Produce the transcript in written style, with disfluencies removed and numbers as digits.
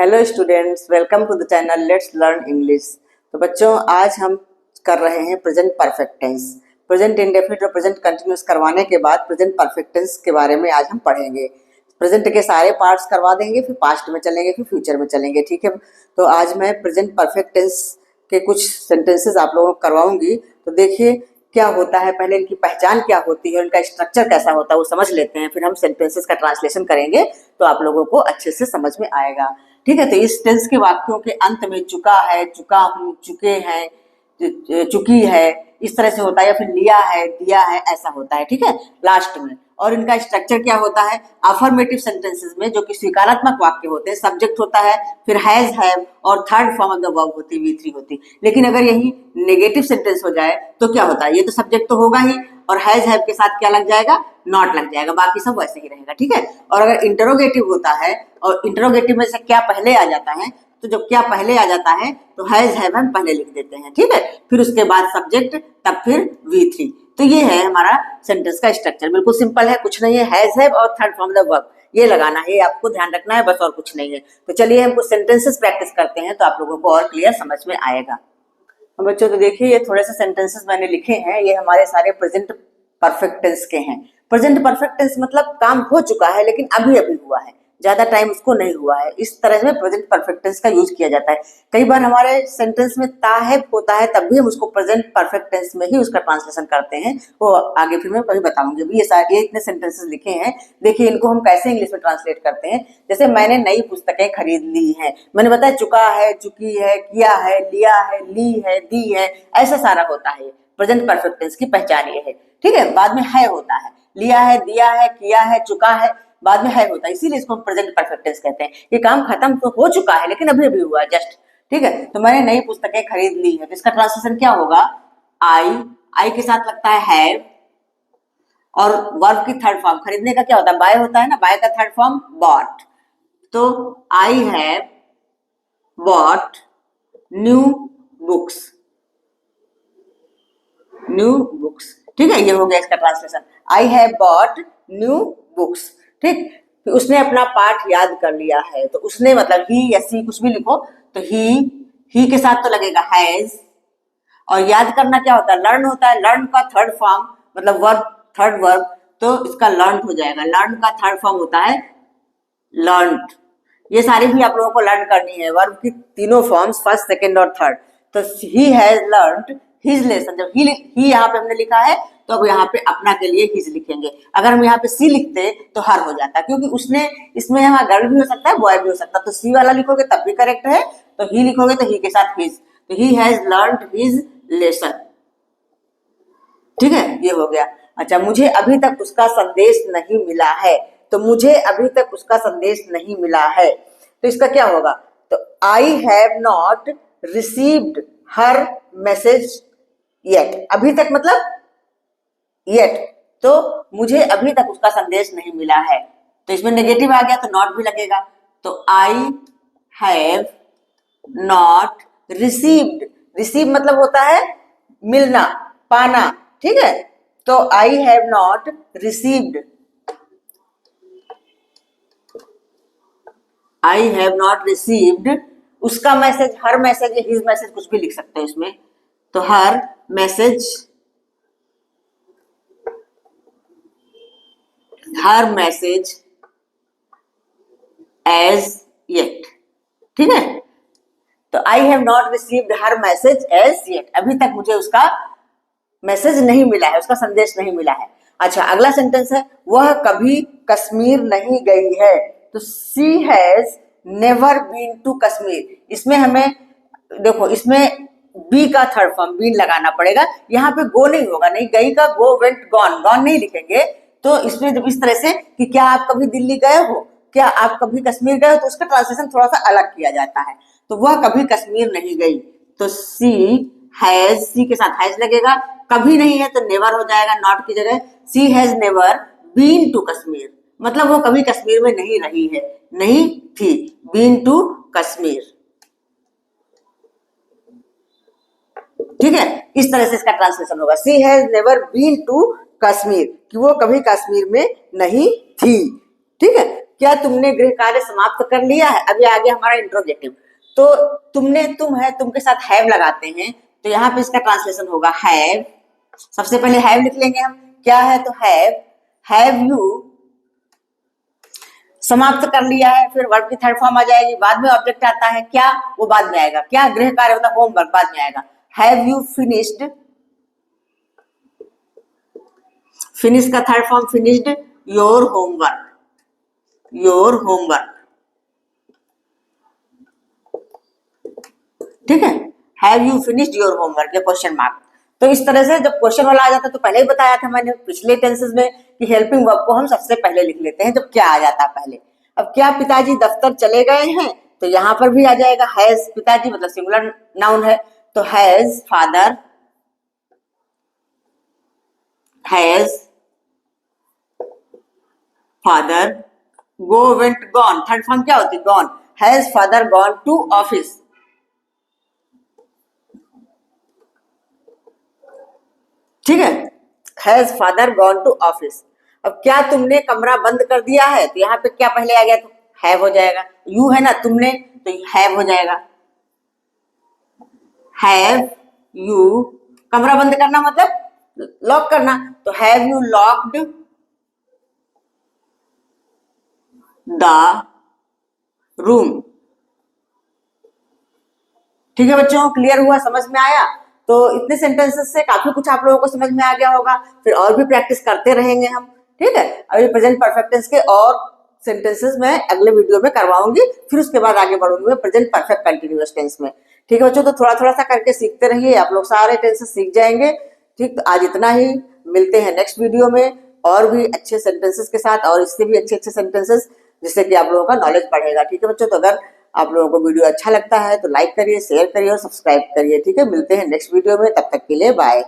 Hello students, welcome to the channel let's learn English. तो बच्चों, आज हम कर रहे हैं present perfect tense. Present indefinite और प्रेजेंट कंटिन्यूअस करवाने के बाद प्रेजेंट परफेक्ट टेंस के बारे में आज हम पढ़ेंगे। प्रेजेंट के सारे पार्ट्स करवा देंगे, फिर पास्ट में चलेंगे, फिर फ्यूचर में चलेंगे। ठीक है, तो आज मैं प्रेजेंट परफेक्ट टेंस के कुछ सेंटेंसेस आप लोगों को करवाऊंगी। तो देखिए क्या होता है, पहले इनकी पहचान क्या होती है, इनका स्ट्रक्चर कैसा होता है वो समझ लेते हैं, फिर हम सेंटेंसेस का ट्रांसलेशन करेंगे तो आप लोगों को अच्छे से समझ में आएगा। ठीक है, तो इस टेंस के वाक्यों के अंत में चुका है, चुका हूँ, चुके हैं, चुकी है, इस तरह से होता है, या फिर लिया है, दिया है, ऐसा होता है। ठीक है, लास्ट में। और इनका स्ट्रक्चर क्या होता है, अफर्मेटिव सेंटेंसेस में जो कि स्वीकारात्मक वाक्य होते हैं, सब्जेक्ट होता है, फिर हैज हैव और third form of the verb होती है, V3 होती। लेकिन अगर यही नेगेटिव सेंटेंस हो जाए तो क्या होता है, ये तो सब्जेक्ट तो होगा ही और हैज हैव के साथ क्या लग जाएगा, नॉट लग जाएगा, बाकी सब वैसे ही रहेगा। ठीक है, और अगर इंटरोगेटिव होता है और इंटरोगेटिव में से क्या पहले आ जाता है, तो जब क्या पहले आ जाता है तो हैज हैव हम पहले लिख देते हैं। ठीक है, फिर उसके बाद सब्जेक्ट, तब फिर V3। तो ये है हमारा सेंटेंस का स्ट्रक्चर, बिल्कुल सिंपल है, कुछ नहीं है, हैज हैव और थर्ड फॉर्म द वर्ब ये लगाना है, ये आपको ध्यान रखना है, बस और कुछ नहीं है। तो चलिए हम कुछ सेंटेंसेस प्रैक्टिस करते हैं तो आप लोगों को और क्लियर समझ में आएगा। बच्चों, तो देखिए ये थोड़े से सेंटेंसेस मैंने लिखे हैं, ये हमारे सारे प्रेजेंट परफेक्ट टेंस के हैं। प्रेजेंट परफेक्ट टेंस मतलब काम हो चुका है लेकिन अभी अभी हुआ है, ज्यादा टाइम उसको नहीं हुआ है, इस तरह से प्रेजेंट परफेक्ट टेंस का यूज किया जाता है। कई बार हमारे सेंटेंस में ताहब होता है, तब भी हम उसको प्रेजेंट परफेक्ट टेंस में ही उसका ट्रांसलेशन करते हैं, वो आगे फिर मैं कभी बताऊंगी। अभी ये इतने सेंटेंसेस लिखे हैं, देखिए इनको हम कैसे इंग्लिश में ट्रांसलेट करते हैं। जैसे मैंने नई पुस्तकें खरीद ली हैं, मैंने बताया चुका है, चुकी है, किया है, लिया है, ली है, दी है, ऐसा सारा होता है। प्रेजेंट परफेक्ट टेंस की पहचान ये है। ठीक है, बाद में है होता है, लिया है, दिया है, किया है, चुका है, बाद में है होता है, इसीलिए इसको प्रेजेंट परफेक्ट टेंस कहते हैं। ये काम खत्म तो हो चुका है लेकिन अभी अभी हुआ जस्ट। ठीक है, तो मैंने नई पुस्तकें खरीद ली है, तो इसका ट्रांसलेशन क्या होगा, आई के साथ लगता है हैव और वर्ब की थर्ड फॉर्म, खरीदने का क्या होता है, बाय होता है ना, बाय का थर्ड फॉर्म बॉट। तो I have bought new books, new books. ठीक है, ये हो गया इसका translation, I have bought new books. ठीक, तो उसने अपना पाठ याद कर लिया है, तो उसने मतलब ही या सी कुछ भी लिखो, तो ही के साथ तो लगेगा हैज। और याद करना क्या होता है, लर्न होता है, लर्न का थर्ड फॉर्म मतलब वर्ब, थर्ड वर्ब, तो इसका लर्न हो जाएगा। लर्न का थर्ड फॉर्म होता है लर्नड। ये सारी भी आप लोगों को लर्न करनी है, वर्ब की तीनों फॉर्म्स, फर्स्ट, सेकंड और थर्ड। तो he has learned his lesson, जब ही यहाँ पे हमने लिखा है तो अब यहाँ पे अपना के लिए हिज लिखेंगे। अगर हम यहाँ पे सी लिखते तो हर हो जाता, क्योंकि उसने, इसमें यहाँ गर्ल भी हो सकता है, बॉय भी हो सकता है, तो सी वाला लिखोगे तब भी करेक्ट है, तो ही लिखोगे तो ही के साथ हिज, तो he has learned his lesson. ठीक है, ये हो गया। अच्छा, मुझे अभी तक उसका संदेश नहीं मिला है, तो मुझे अभी तक उसका संदेश नहीं मिला है, तो इसका क्या होगा, तो I have not received her message yet. अभी तक मतलब येट, तो मुझे अभी तक उसका संदेश नहीं मिला है, तो इसमें नेगेटिव आ गया तो नॉट भी लगेगा, तो I have not received, receive मतलब होता है मिलना, पाना। ठीक है, तो I have not received, I have not received उसका message, her message, his message कुछ भी लिख सकते हैं इसमें, तो her message, her message as yet. ठीक है, तो I have not received her message as yet, अभी तक मुझे उसका मैसेज नहीं मिला है, उसका संदेश नहीं मिला है। अच्छा, अगला सेंटेंस है, वह कभी कश्मीर नहीं गई है, तो she has never been to Kashmir. इसमें हमें देखो, इसमें बी का थर्ड फॉर्म बीन लगाना पड़ेगा, यहाँ पे गो नहीं होगा, नहीं गई का गो, वेंट, गॉन, गॉन नहीं लिखेंगे। तो इसमें जब इस तरह से कि क्या आप कभी दिल्ली गए हो, क्या आप कभी कश्मीर गए हो, तो उसका ट्रांसलेशन थोड़ा सा अलग किया जाता है। तो वह कभी कश्मीर नहीं गई, तो सी हैज, सी के साथ हैज लगेगा, कभी नहीं है तो नेवर हो जाएगा, नॉट की जगह। She has never been to Kashmir, मतलब वो कभी कश्मीर में नहीं रही है, नहीं थी, बीन टू कश्मीर। ठीक है, इस तरह से इसका ट्रांसलेशन होगा, she has never been to Kashmir, कि वो कभी कश्मीर में नहीं थी। ठीक है, क्या तुमने गृह कार्य समाप्त कर लिया है? अभी आगे हमारा इंट्रोगेटिव। तो तुमने, तुम है, तुम के साथ हैव लगाते हैं, तो यहाँ पे इसका ट्रांसलेशन होगा हैव। सबसे पहले हैव लिख लेंगे हम, क्या है तो हैव यू समाप्त कर लिया है। फिर वर्ब की थर्ड फॉर्म आ जाएगी, बाद में ऑब्जेक्ट आता है, क्या वो बाद में आएगा, क्या गृह कार्य मतलब होमवर्क बाद में आएगा। हैव यू फिनिश्ड, फिनिश का third form finished your homework, your homework, ठीक है। Have you finished your homework या क्वेश्चन मार्क। तो इस तरह से जब क्वेश्चन वाला आ जाता है, तो पहले ही बताया था मैंने पिछले टेंसेस में कि हेल्पिंग वर्ब को हम सबसे पहले लिख लेते हैं जब क्या आ जाता है पहले। अब क्या पिताजी दफ्तर चले गए हैं, तो यहाँ पर भी आ जाएगा हैज, पिताजी मतलब सिंगुलर नाउन है, तो has father, has father, go went gone, third form क्या होती है gone, has father gone to office, ठीक है। Has father gone to office. अब क्या तुमने कमरा बंद कर दिया है, तो यहाँ पे क्या पहले आ गया तो हैव हो जाएगा, यू है ना तुमने तो हैव हो जाएगा, हैव यू, कमरा बंद करना मतलब लॉक करना, तो have you locked the room, ठीक है बच्चों, क्लियर हुआ, समझ में आया। तो इतने सेंटेंसेस से काफी कुछ आप लोगों को समझ में आ गया होगा, फिर और भी प्रैक्टिस करते रहेंगे हम, ठीक है। अभी प्रेजेंट परफेक्ट टेंस के और सेंटेंसेस मैं अगले वीडियो में करवाऊंगी, फिर उसके बाद आगे बढ़ूंगी मैं प्रेजेंट परफेक्ट कंटिन्यूअस टेंस में, ठीक है बच्चों। तो थोड़ा थोड़ा सा करके सीखते रहिए, आप लोग सारे टेंसेस सीख जाएंगे, ठीक। तो आज इतना ही, मिलते हैं नेक्स्ट वीडियो में और भी अच्छे सेंटेंसेस के साथ, और इससे भी अच्छे अच्छे सेंटेंसेस, जिससे कि आप लोगों का नॉलेज बढ़ेगा, ठीक है बच्चों। तो अगर आप लोगों को वीडियो अच्छा लगता है तो लाइक करिए, शेयर करिए और सब्सक्राइब करिए, ठीक है। मिलते हैं नेक्स्ट वीडियो में, तब तक के लिए बाय।